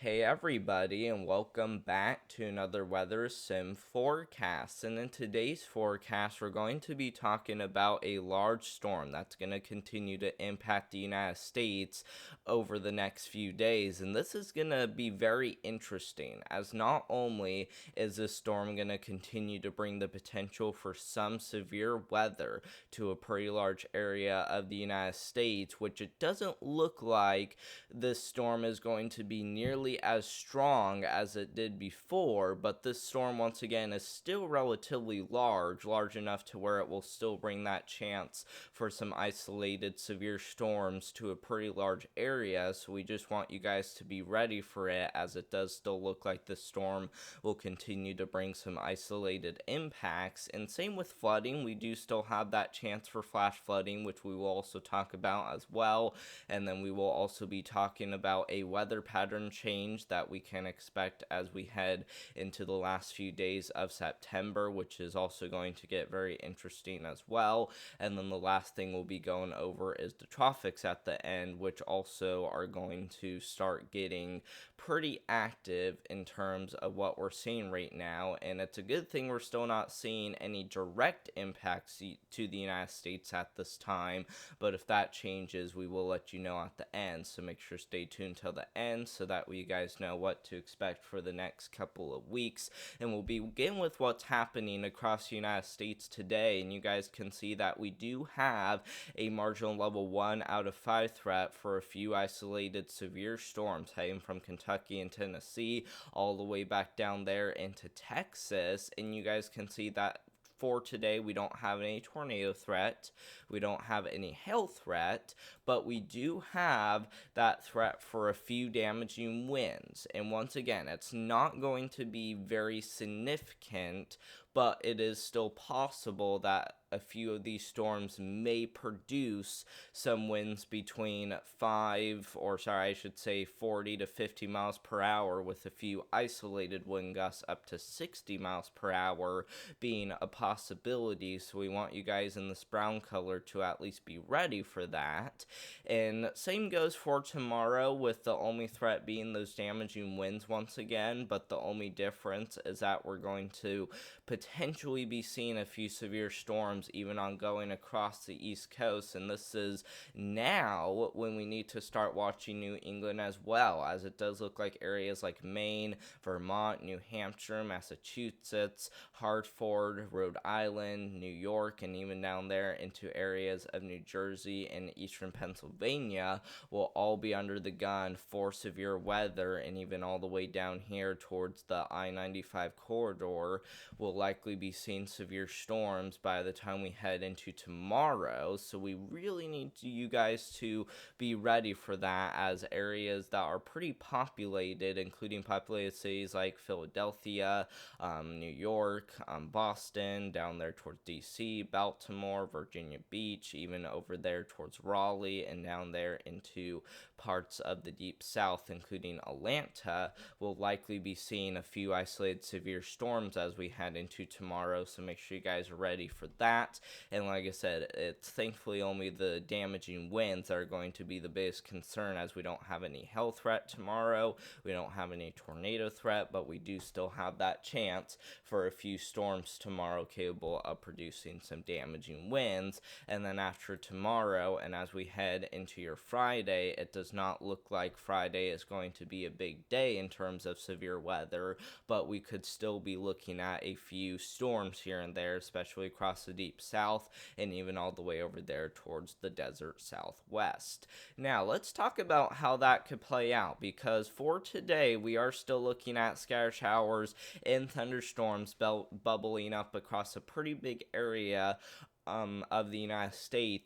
Hey everybody, and welcome back to another Weather Sim forecast. And in today's forecast, we're going to be talking about a large storm that's going to continue to impact the United States over the next few days. And this is going to be very interesting, as not only is this storm going to continue to bring the potential for some severe weather to a pretty large area of the United States, which it doesn't look like this storm is going to be nearly as strong as it did before, but this storm once again is still relatively large enough to where it will still bring that chance for some isolated severe storms to a pretty large area. So we just want you guys to be ready for it, as it does still look like the storm will continue to bring some isolated impacts. And same with flooding, we do still have that chance for flash flooding, which we will also talk about as well. And then we will also be talking about a weather pattern change that we can expect as we head into the last few days of September, which is also going to get very interesting as well. And then the last thing we'll be going over is the tropics at the end, which also are going to start getting pretty active in terms of what we're seeing right now. And it's a good thing we're still not seeing any direct impacts to the United States at this time, but if that changes, we will let you know at the end. So make sure to stay tuned till the end so that you guys know what to expect for the next couple of weeks. And we'll begin with what's happening across the United States today. And you guys can see that we do have a marginal level 1 out of 5 threat for a few isolated severe storms heading from Kentucky and Tennessee all the way back down there into Texas. And you guys can see that for today, we don't have any tornado threat, we don't have any hail threat, but we do have that threat for a few damaging winds. And once again, it's not going to be very significant, but it is still possible that a few of these storms may produce some winds between 40 to 50 miles per hour, with a few isolated wind gusts up to 60 miles per hour being a possibility. So we want you guys in this brown color to at least be ready for that. And same goes for tomorrow, with the only threat being those damaging winds once again, but the only difference is that we're going to potentially be seeing a few severe storms even ongoing across the East Coast. And this is now when we need to start watching New England as well, as it does look like areas like Maine, Vermont, New Hampshire, Massachusetts, Hartford, Rhode Island, New York, and even down there into areas of New Jersey and eastern Pennsylvania will all be under the gun for severe weather. And even all the way down here towards the I-95 corridor will likely be seeing severe storms by the time we head into tomorrow. So we really need you guys to be ready for that, as areas that are pretty populated, including populated cities like Philadelphia, New York, Boston, down there towards DC, Baltimore, Virginia Beach, even over there towards Raleigh, and down there into parts of the deep south, including Atlanta, will likely be seeing a few isolated severe storms as we head into tomorrow. So make sure you guys are ready for that. And like I said, it's thankfully only the damaging winds that are going to be the biggest concern, as we don't have any hail threat tomorrow, we don't have any tornado threat, but we do still have that chance for a few storms tomorrow capable of producing some damaging winds. And then after tomorrow, and as we head into your Friday, it does not look like Friday is going to be a big day in terms of severe weather, but we could still be looking at a few storms here and there, especially across the deep south and even all the way over there towards the desert southwest. Now let's talk about how that could play out, because for today we are still looking at scattered showers and thunderstorms bubbling up across a pretty big area of the United States.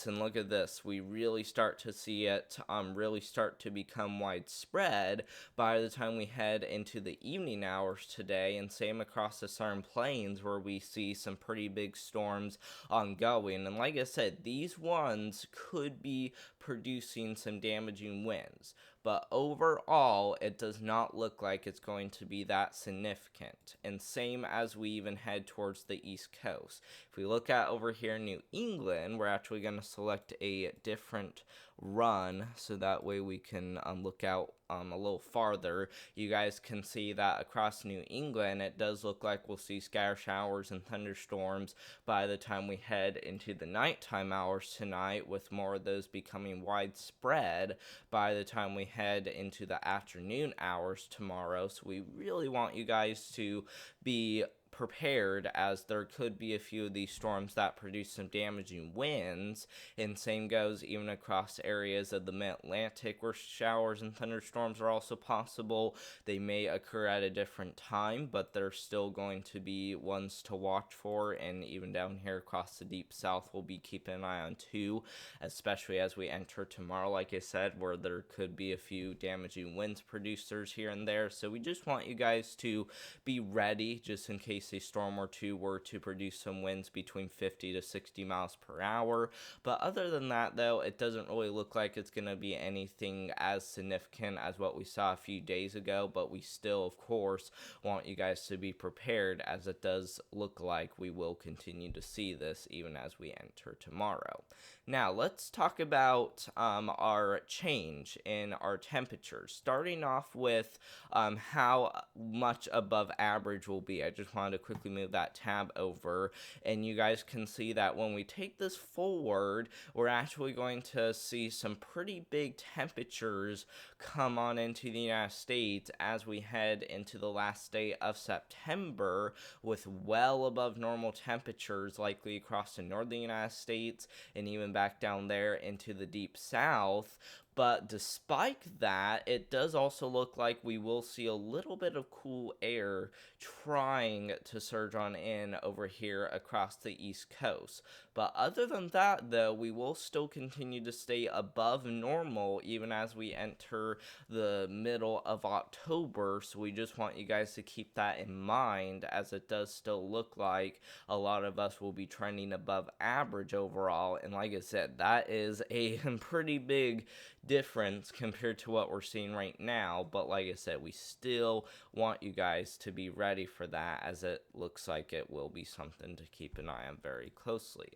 And look at this, we really start to see it really start to become widespread by the time we head into the evening hours today. And same across the southern plains, where we see some pretty big storms ongoing. And like I said, these ones could be producing some damaging winds, but overall it does not look like it's going to be that significant. And same as we even head towards the East Coast. If we look at over here in New England, we're actually going to select a different run, so that way we can look out a little farther. You guys can see that across New England, it does look like we'll see scatter showers and thunderstorms by the time we head into the nighttime hours tonight, with more of those becoming widespread by the time we head into the afternoon hours tomorrow. So we really want you guys to be prepared, as there could be a few of these storms that produce some damaging winds, and same goes even across areas of the mid-Atlantic where showers and thunderstorms are also possible. They may occur at a different time, but they're still going to be ones to watch for, and even down here across the deep south we'll be keeping an eye on too, especially as we enter tomorrow, like I said, where there could be a few damaging winds producers here and there. So we just want you guys to be ready, just in case a storm or two were to produce some winds between 50 to 60 miles per hour. But other than that, though, it doesn't really look like it's going to be anything as significant as what we saw a few days ago. But we still, of course, want you guys to be prepared, as it does look like we will continue to see this even as we enter tomorrow. Now, let's talk about our change in our temperatures, starting off with how much above average will be. I just wanted to quickly move that tab over, and you guys can see that when we take this forward, we're actually going to see some pretty big temperatures come on into the United States as we head into the last day of September, with well above normal temperatures likely across the northern United States and even back down there into the deep south. But despite that, it does also look like we will see a little bit of cool air trying to surge on in over here across the East Coast. But other than that, though, we will still continue to stay above normal even as we enter the middle of October. So we just want you guys to keep that in mind, as it does still look like a lot of us will be trending above average overall. And like I said, that is a pretty big difference compared to what we're seeing right now. But like I said, we still want you guys to be ready for that, as it looks like it will be something to keep an eye on very closely.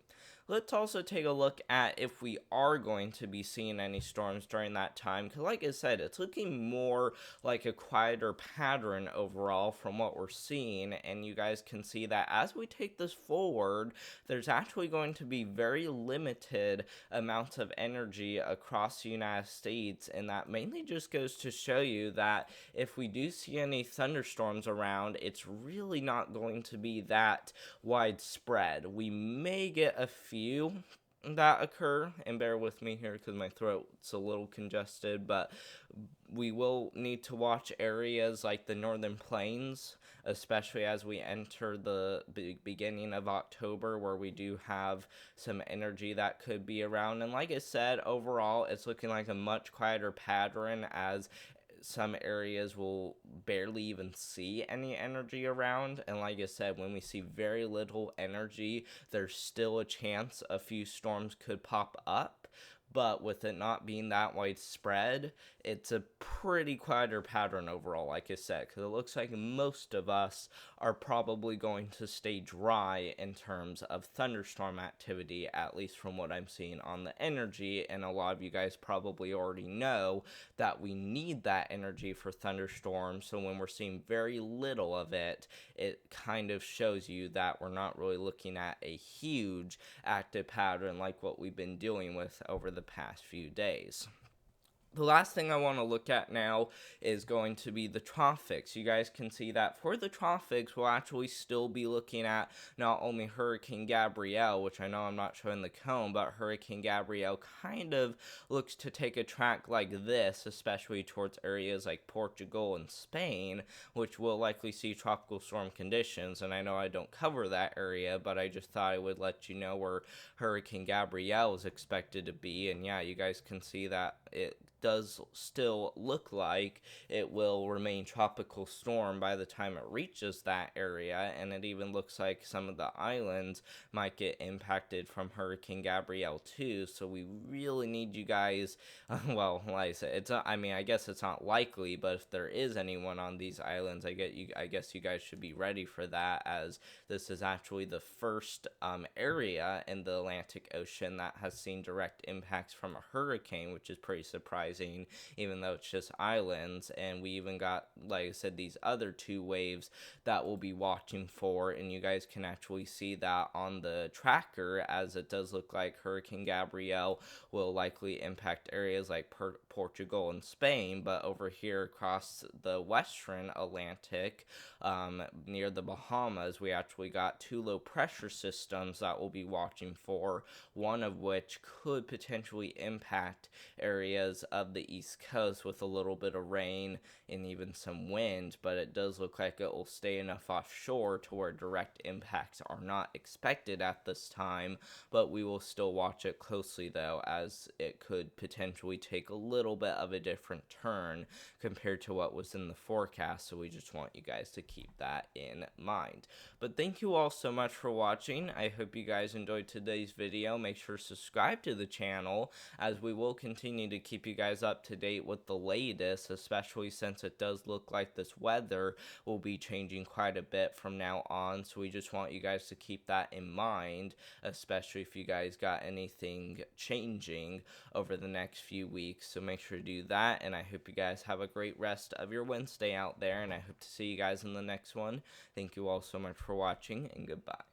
Let's also take a look at if we are going to be seeing any storms during that time, because like I said, it's looking more like a quieter pattern overall from what we're seeing. And you guys can see that as we take this forward, there's actually going to be very limited amounts of energy across the United States, and that mainly just goes to show you that if we do see any thunderstorms around, it's really not going to be that widespread. We may get a few that occur, and bear with me here because my throat's a little congested, but we will need to watch areas like the northern plains, especially as we enter the beginning of October, where we do have some energy that could be around. And like I said, overall it's looking like a much quieter pattern, as some areas will barely even see any energy around. And like I said, when we see very little energy, there's still a chance a few storms could pop up. But with it not being that widespread, it's a pretty quieter pattern overall, like I said, because it looks like most of us are probably going to stay dry in terms of thunderstorm activity, at least from what I'm seeing on the energy. And a lot of you guys probably already know that we need that energy for thunderstorms. So when we're seeing very little of it, it kind of shows you that we're not really looking at a huge active pattern like what we've been dealing with over the past few days. The last thing I want to look at now is going to be the tropics. You guys can see that for the tropics, we'll actually still be looking at not only Hurricane Gabrielle, which I know I'm not showing the cone, but Hurricane Gabrielle kind of looks to take a track like this, especially towards areas like Portugal and Spain, which will likely see tropical storm conditions. And I know I don't cover that area, but I just thought I would let you know where Hurricane Gabrielle is expected to be. And yeah, you guys can see that it does still look like it will remain tropical storm by the time it reaches that area, and it even looks like some of the islands might get impacted from Hurricane Gabrielle too. So we really need you guys. Well, like I said, it's not, I mean, I guess it's not likely, but if there is anyone on these islands, I guess you guys should be ready for that, as this is actually the first area in the Atlantic Ocean that has seen direct impacts from a hurricane, which is pretty surprising, even though it's just islands. And we even got, like I said, these other two waves that we'll be watching for, and you guys can actually see that on the tracker, as it does look like Hurricane Gabrielle will likely impact areas like Portugal and Spain, but over here across the western Atlantic, near the Bahamas, we actually got two low pressure systems that we'll be watching for, one of which could potentially impact areas of the East Coast with a little bit of rain and even some wind, but it does look like it will stay enough offshore to where direct impacts are not expected at this time, but we will still watch it closely though, as it could potentially take a little bit of a different turn compared to what was in the forecast, so we just want you guys to keep that in mind. But thank you all so much for watching. I hope you guys enjoyed today's video. Make sure to subscribe to the channel, as we will continue to keep you guys up to date with the latest, especially since it does look like this weather will be changing quite a bit from now on, so we just want you guys to keep that in mind, especially if you guys got anything changing over the next few weeks. So make sure to do that, and I hope you guys have a great rest of your Wednesday out there, and I hope to see you guys in the next one. Thank you all so much for watching, and goodbye.